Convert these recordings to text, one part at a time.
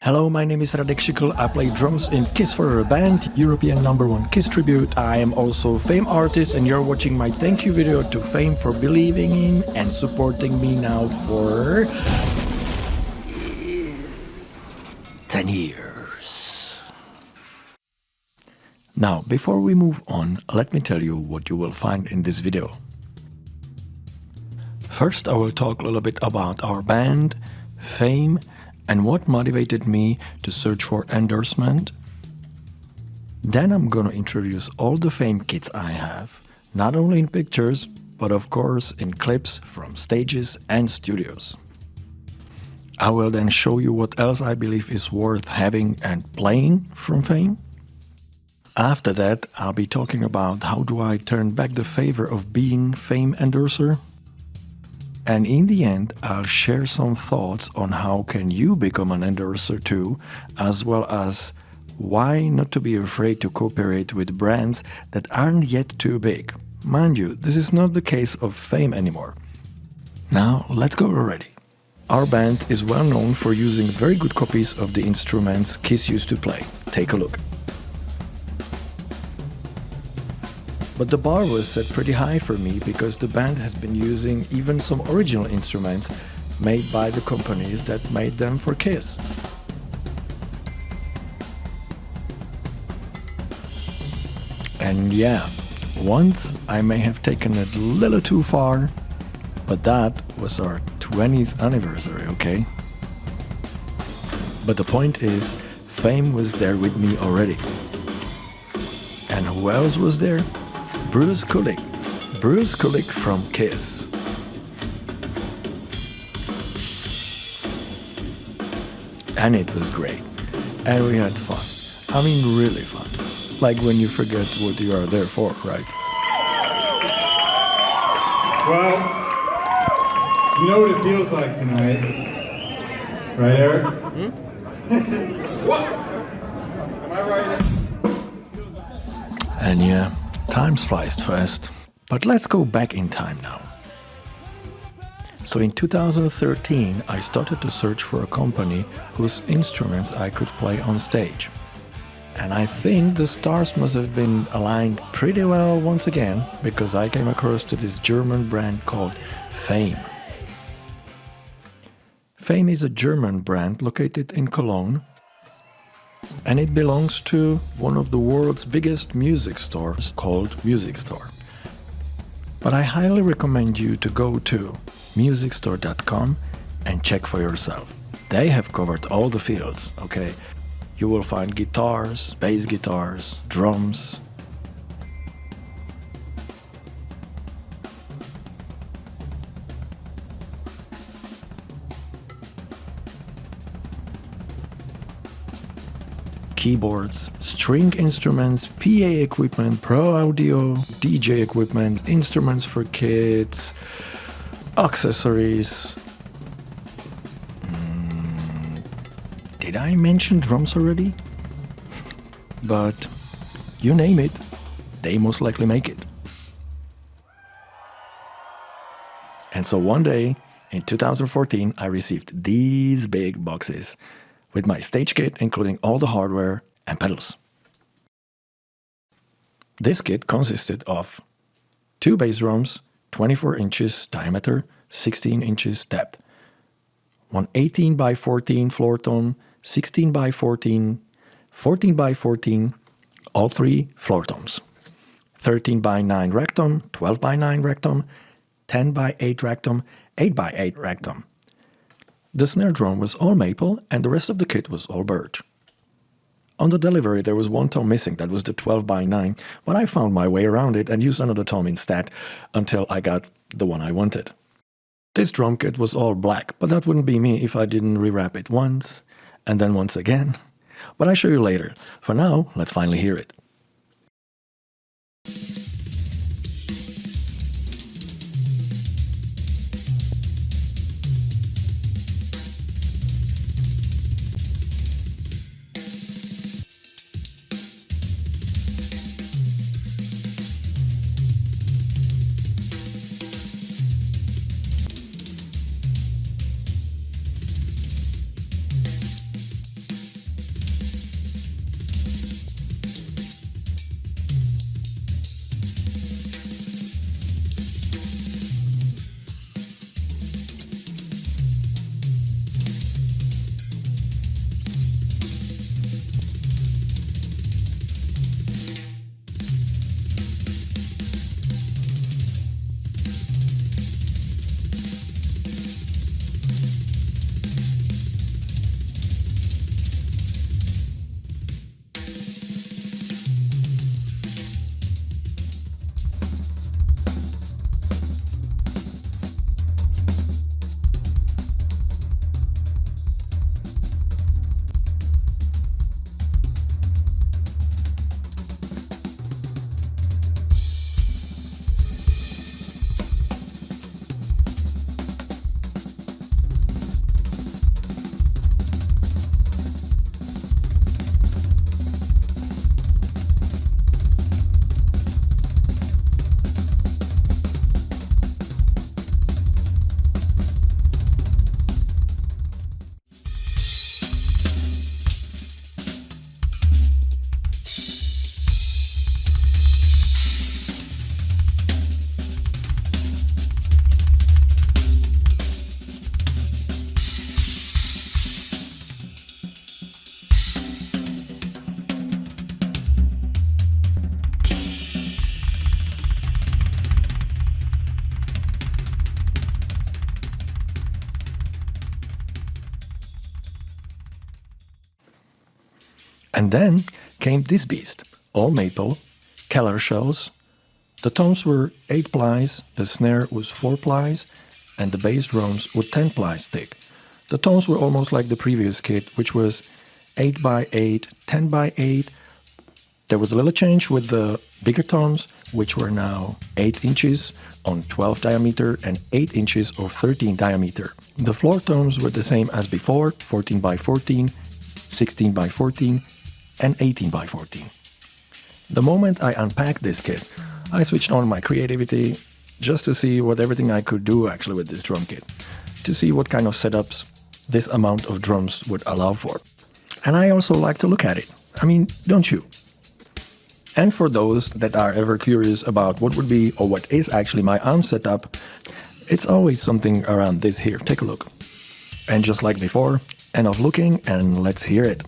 Hello, my name is Radek Šikl. I play drums in Kiss for a Band, European #1 Kiss tribute. I am also a Fame artist and you're watching my thank you video to Fame for believing in and supporting me now for 10 years. Now, before we move on, let me tell you what you will find in this video. First, I will talk a little bit about our band, Fame, and what motivated me to search for Endorsement. Then I'm gonna introduce all the Fame kits I have, not only in pictures, but of course in clips from stages and studios. I will then show you what else I believe is worth having and playing from Fame. After that, I'll be talking about how do I turn back the favor of being Fame endorser. And in the end, I'll share some thoughts on how can you become an endorser too, as well as why not to be afraid to cooperate with brands that aren't yet too big. Mind you, this is not the case of Fame anymore. Now, let's go already. Our band is well known for using very good copies of the instruments Kiss used to play. Take a look. But the bar was set pretty high for me because the band has been using even some original instruments made by the companies that made them for Kiss. And yeah, once I may have taken it a little too far, but that was our 20th anniversary, okay? But the point is, Fame was there with me already. And who else was there? Bruce Kulick from Kiss. And it was great. And we had fun. I mean, really fun. Like when you forget what you are there for, right? Well, you know what it feels like tonight. Right, Eric? What? Am I right? And yeah, time flies fast. But let's go back in time now. So in 2013, I started to search for a company whose instruments I could play on stage. And I think the stars must have been aligned pretty well once again, because I came across to this German brand called Fame. Fame is a German brand located in Cologne, and it belongs to one of the world's biggest music stores called Music Store. But I highly recommend you to go to musicstore.com and check for yourself. They have covered all the fields, okay? You will find guitars, bass guitars, drums, keyboards, string instruments, PA equipment, pro audio, DJ equipment, instruments for kids, accessories. Did I mention drums already? But you name it, they most likely make it. And so one day in 2014, I received these big boxes with my stage kit, including all the hardware and pedals. This kit consisted of 2 bass drums, 24 inches diameter, 16 inches depth, one 18 by 14 floor tom, 16 by 14, 14 by 14, all 3 floor toms, 13 by 9 rack tom, 12 by 9 rack tom, 10 by 8 rack tom, 8 by 8 rack tom. The snare drum was all maple and the rest of the kit was all birch. On the delivery there was one tom missing, that was the 12 by 9, but I found my way around it and used another tom instead until I got the one I wanted. This drum kit was all black, but that wouldn't be me if I didn't rewrap it once and then once again. But I'll show you later. For now, let's finally hear it. And then came this beast, all maple, Keller shells. The toms were 8 plies, the snare was 4 plies, and the bass drums were 10 plies thick. The toms were almost like the previous kit, which was 8 by 8, 10 by 8. There was a little change with the bigger toms, which were now 8 inches on 12 diameter and 8 inches or 13 diameter. The floor toms were the same as before, 14 by 14, 16 by 14, and 18 by 14. The moment I unpacked this kit, I switched on my creativity just to see what everything I could do actually with this drum kit, to see what kind of setups this amount of drums would allow for. And I also like to look at it. I mean, don't you? And for those that are ever curious about what would be or what is actually my arm setup, it's always something around this here. Take a look. And just like before, enough looking and let's hear it.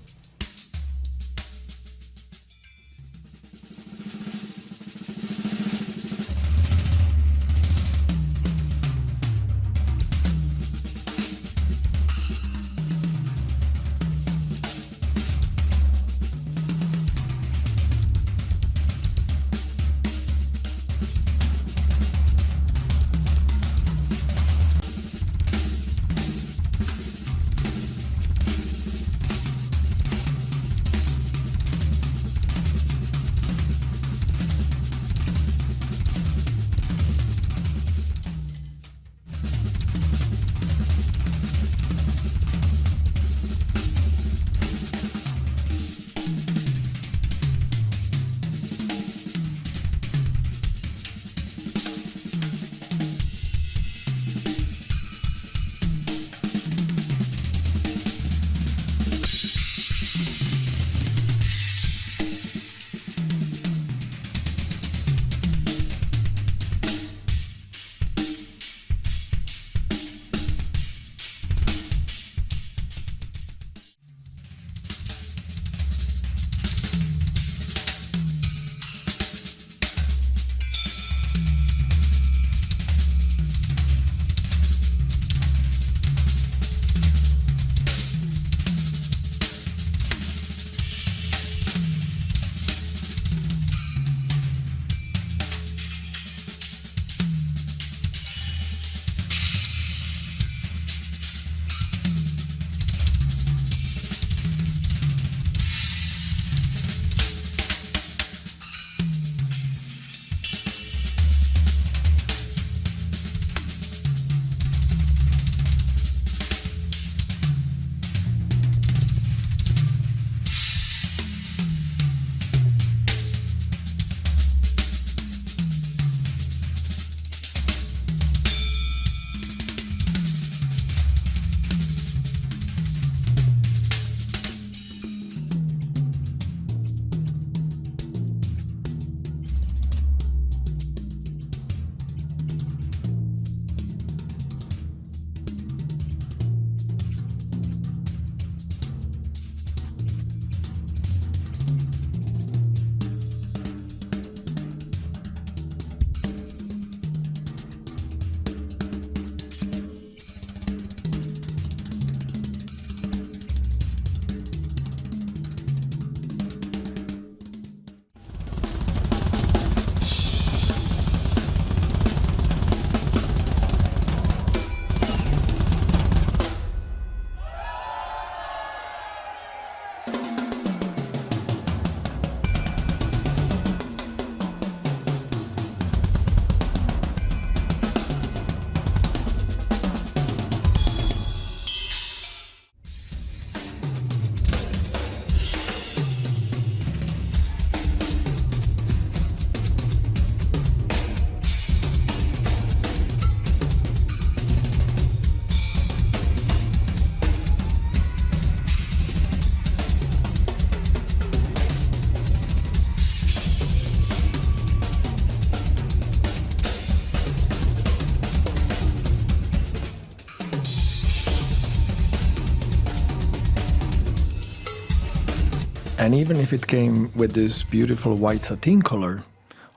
And even if it came with this beautiful white sateen color,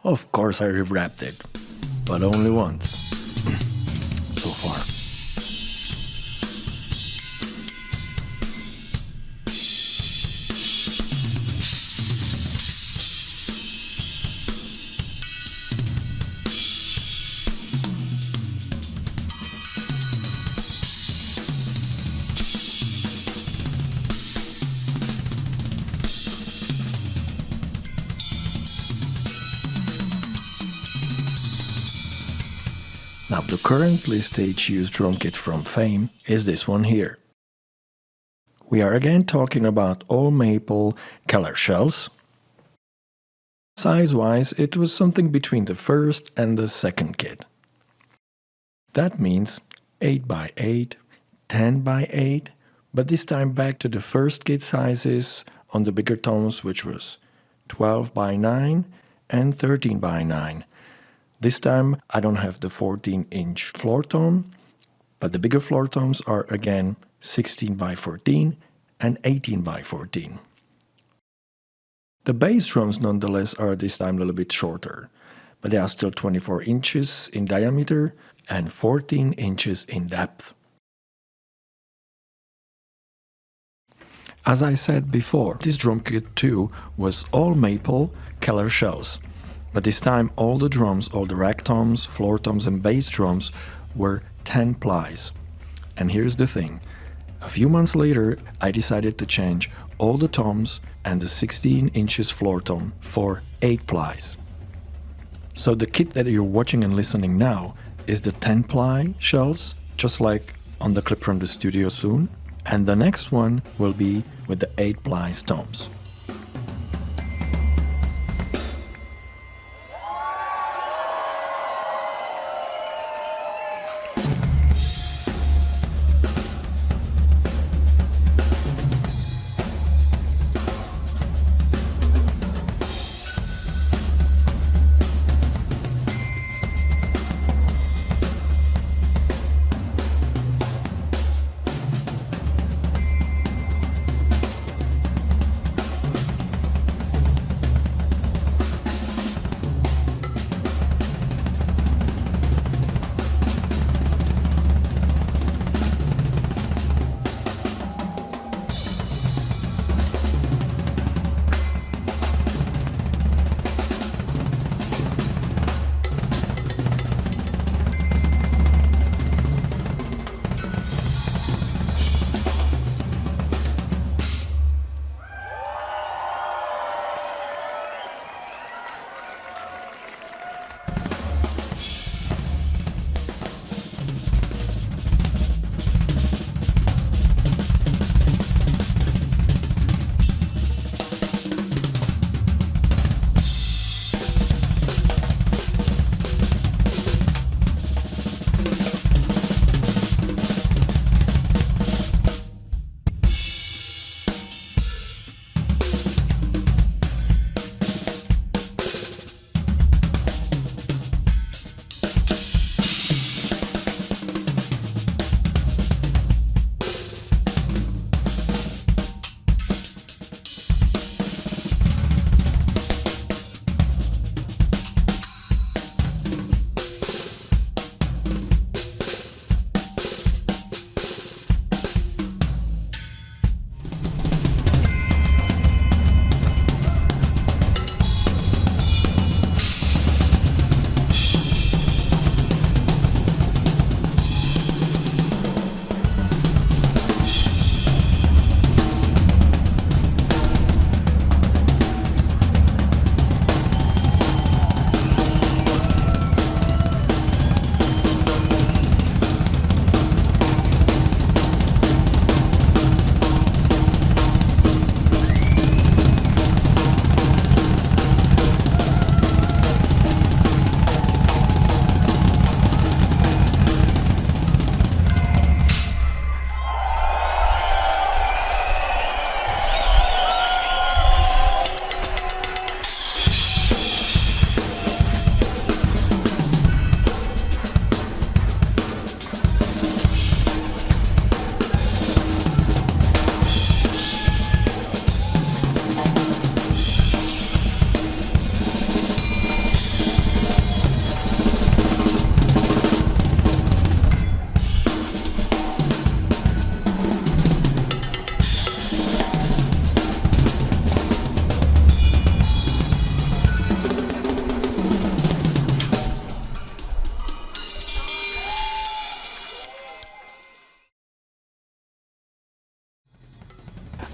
of course I rewrapped it, but only once so far. Now the currently stage used drum kit from Fame is this one here. We are again talking about all maple Keller shells. Size-wise, it was something between the first and the second kit. That means 8x8, 10x8, but this time back to the first kit sizes on the bigger toms, which was 12x9 and 13x9. This time I don't have the 14-inch floor tom, but the bigger floor toms are again 16x14 and 18x14. The bass drums nonetheless are this time a little bit shorter, but they are still 24 inches in diameter and 14 inches in depth. As I said before, this drum kit too was all maple Keller shells, but this time all the drums, all the rack toms, floor toms and bass drums were 10 plies. And here's the thing, a few months later I decided to change all the toms and the 16 inches floor tom for 8 plies. So the kit that you're watching and listening now is the 10 ply shells, just like on the clip from the studio soon, and the next one will be with the 8 ply toms.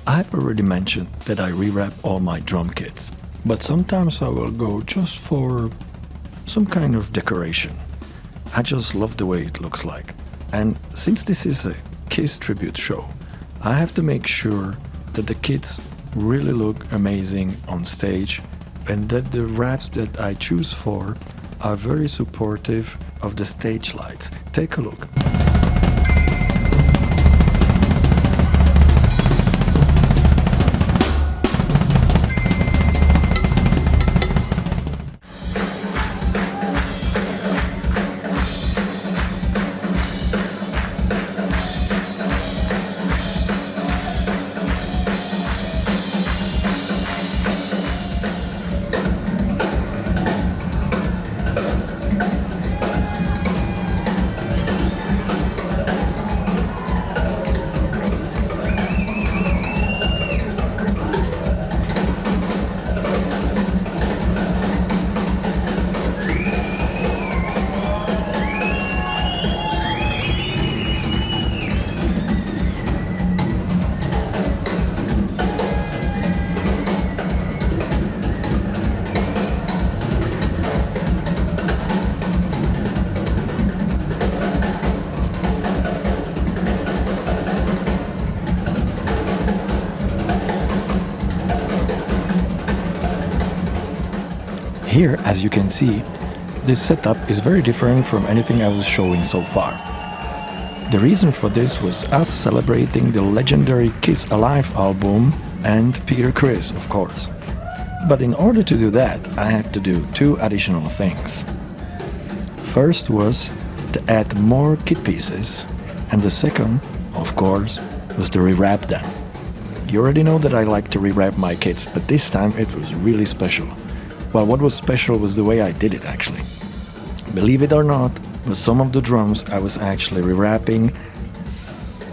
I've already mentioned that I rewrap all my drum kits, but sometimes I will go just for some kind of decoration. I just love the way it looks like. And since this is a Kiss tribute show, I have to make sure that the kids really look amazing on stage and that the wraps that I choose for are very supportive of the stage lights. Take a look. Here, as you can see, this setup is very different from anything I was showing so far. The reason for this was us celebrating the legendary Kiss Alive album and Peter Criss, of course. But in order to do that, I had to do two additional things. First was to add more kit pieces, and the second, of course, was to rewrap them. You already know that I like to rewrap my kits, but this time it was really special. Well, what was special was the way I did it, actually. Believe it or not, but some of the drums I was actually rewrapping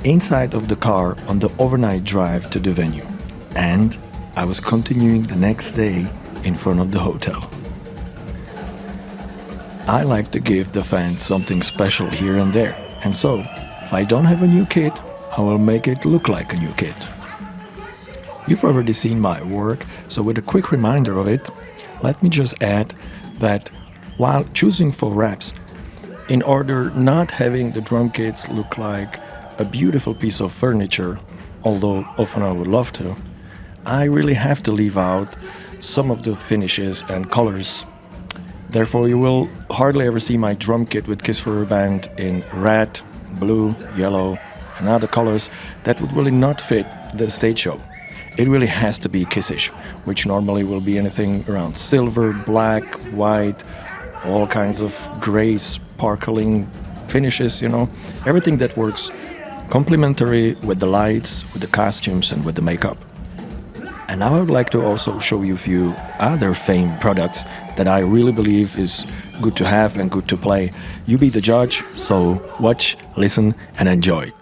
inside of the car on the overnight drive to the venue. And I was continuing the next day in front of the hotel. I like to give the fans something special here and there. And so, if I don't have a new kit, I will make it look like a new kit. You've already seen my work, so with a quick reminder of it, let me just add that while choosing for wraps, in order not having the drum kits look like a beautiful piece of furniture, although often I would love to, I really have to leave out some of the finishes and colors. Therefore, you will hardly ever see my drum kit with Kiss for a Band in red, blue, yellow, and other colors that would really not fit the stage show. It really has to be Kissish, which normally will be anything around silver, black, white, all kinds of gray, sparkling finishes, everything that works complementary with the lights, with the costumes, and with the makeup. And now I would like to also show you a few other Fame products that I really believe is good to have and good to play. You be the judge, so watch, listen, and enjoy.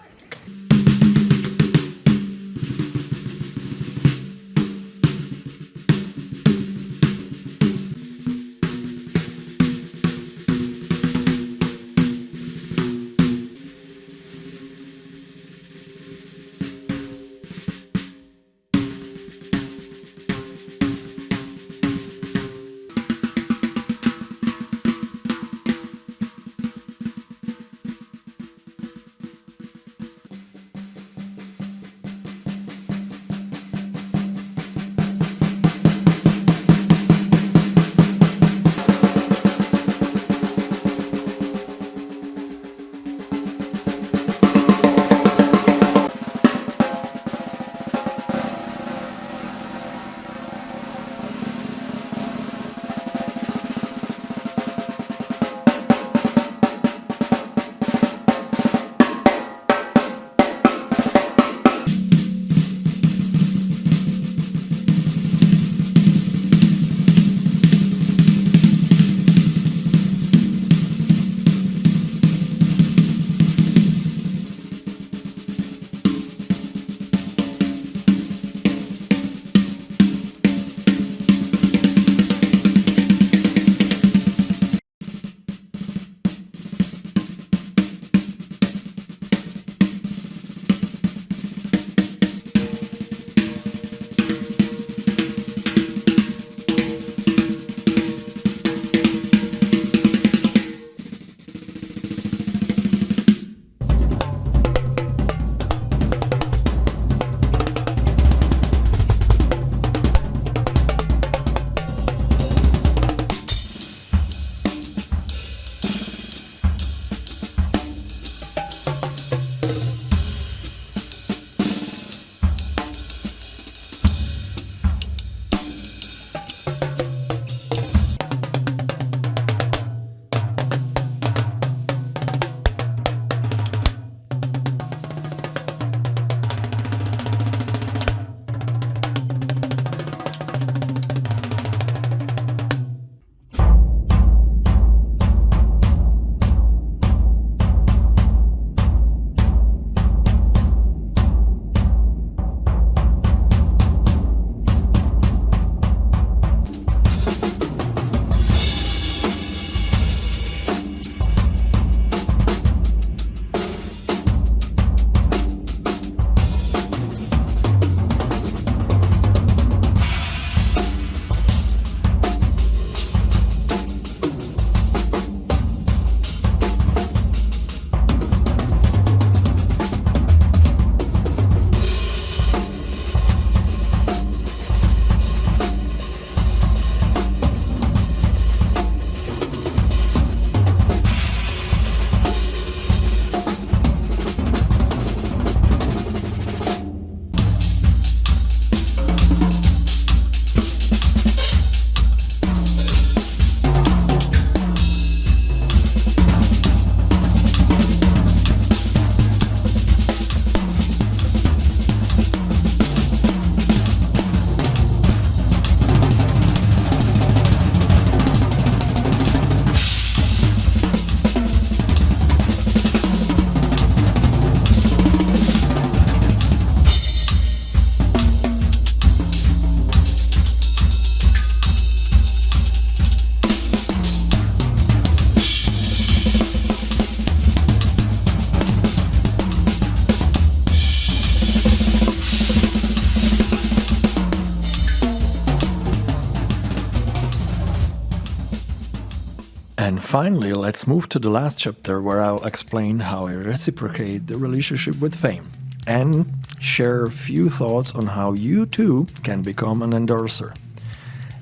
And finally, let's move to the last chapter where I'll explain how I reciprocate the relationship with fame and share a few thoughts on how you too can become an endorser.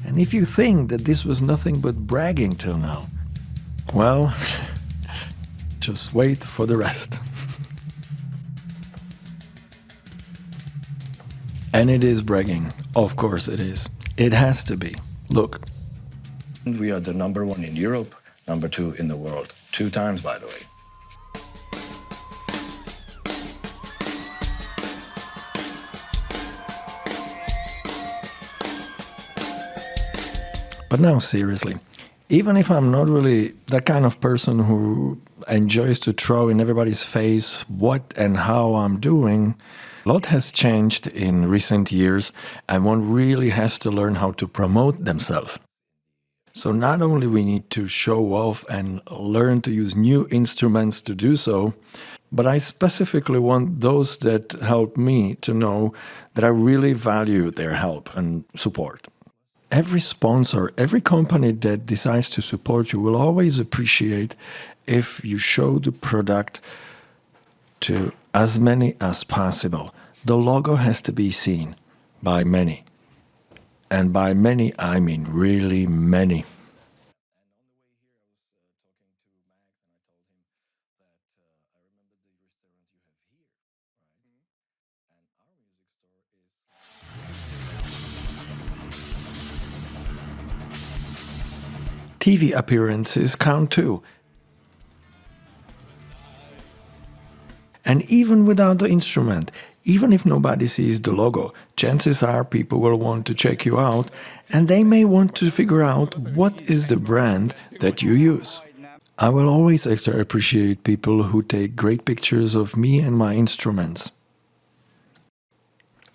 And if you think that this was nothing but bragging till now, well, just wait for the rest. And it is bragging. Of course it is. It has to be. Look. We are the number 1 in Europe, number 2 in the world. 2 times, by the way. But now, seriously, even if I'm not really that kind of person who enjoys to throw in everybody's face what and how I'm doing, a lot has changed in recent years, and one really has to learn how to promote themselves. So not only we need to show off and learn to use new instruments to do so, but I specifically want those that help me to know that I really value their help and support. Every sponsor, every company that decides to support you will always appreciate if you show the product to as many as possible. The logo has to be seen by many. And by many, I mean really many. TV appearances count too. And even without the instrument, even if nobody sees the logo, chances are people will want to check you out and they may want to figure out what is the brand that you use. I will always extra appreciate people who take great pictures of me and my instruments.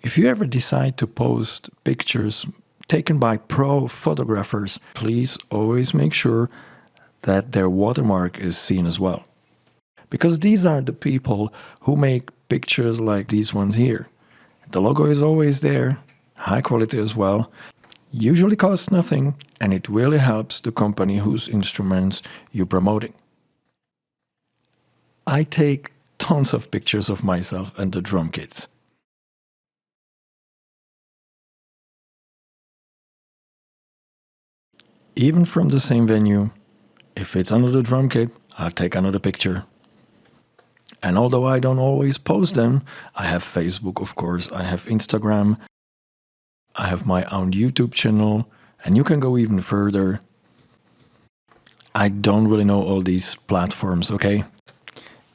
If you ever decide to post pictures taken by pro photographers, please always make sure that their watermark is seen as well. Because these are the people who make pictures like these ones here. The logo is always there, high quality as well, usually costs nothing, and it really helps the company whose instruments you're promoting. I take tons of pictures of myself and the drum kits. Even from the same venue, if it's under the drum kit, I'll take another picture. And although I don't always post them, I have Facebook, of course, I have Instagram, I have my own YouTube channel, and you can go even further. I don't really know all these platforms, okay?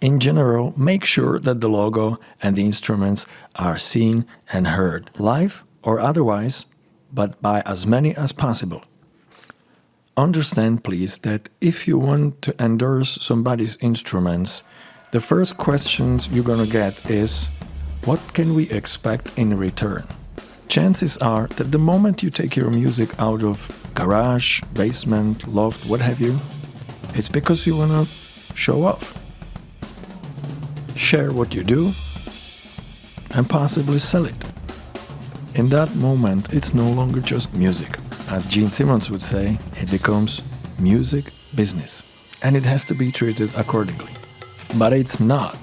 In general, make sure that the logo and the instruments are seen and heard, live or otherwise, but by as many as possible. Understand, please, that if you want to endorse somebody's instruments, the first questions you're gonna get is, what can we expect in return? Chances are that the moment you take your music out of garage, basement, loft, what have you, it's because you wanna show off. Share what you do and possibly sell it. In that moment, it's no longer just music. As Gene Simmons would say, it becomes music business, and it has to be treated accordingly. But it's not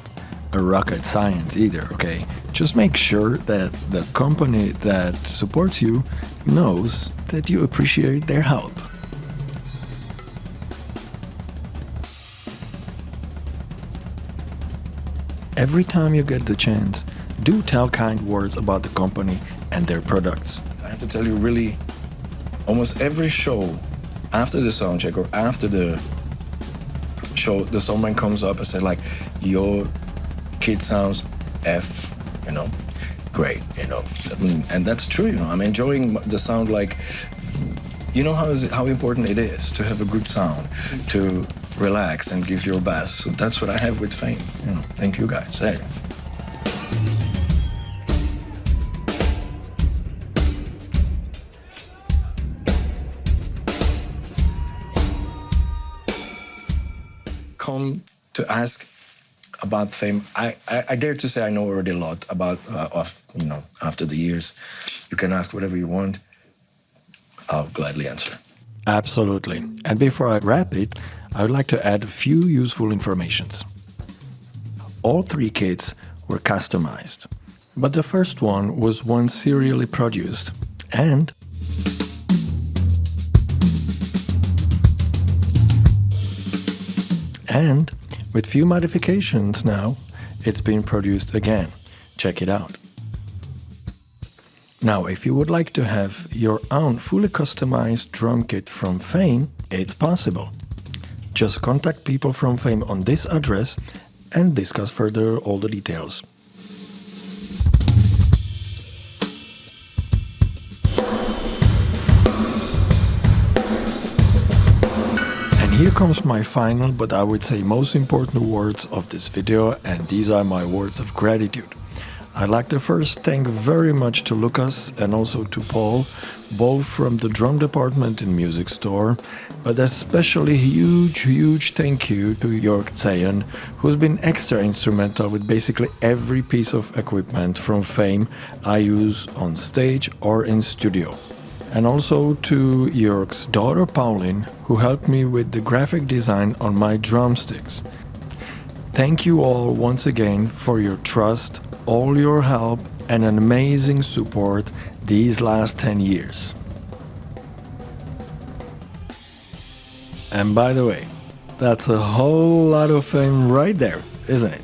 a rocket science either, okay? Just make sure that the company that supports you knows that you appreciate their help. Every time you get the chance, do tell kind words about the company and their products. I have to tell you, really, almost every show, after the sound check or after the show, the someone comes up and says like, your kid sounds F, great, and that's true, I'm enjoying the sound. Like, how important it is to have a good sound, to relax and give your best. So that's what I have with Fame. Thank you guys. Hey. Come to ask about Fame. I dare to say I know already a lot about after the years. You can ask whatever you want. I'll gladly answer. Absolutely. And before I wrap it, I would like to add a few useful informations. All 3 kits were customized, but the first one was one serially produced and with few modifications now, it's been produced again. Check it out. Now, if you would like to have your own fully customized drum kit from Fame, it's possible. Just contact people from Fame on this address and discuss further all the details. And here comes my final, but I would say most important words of this video, and these are my words of gratitude. I'd like to first thank very much to Lucas and also to Paul, both from the drum department in Music Store, but especially huge thank you to Jörg Zeyen, who's been extra instrumental with basically every piece of equipment from Fame I use on stage or in studio. And also to Jörg's daughter Pauline, who helped me with the graphic design on my drumsticks. Thank you all once again for your trust, all your help and an amazing support these last 10 years. And by the way, that's a whole lot of Fame right there, isn't it?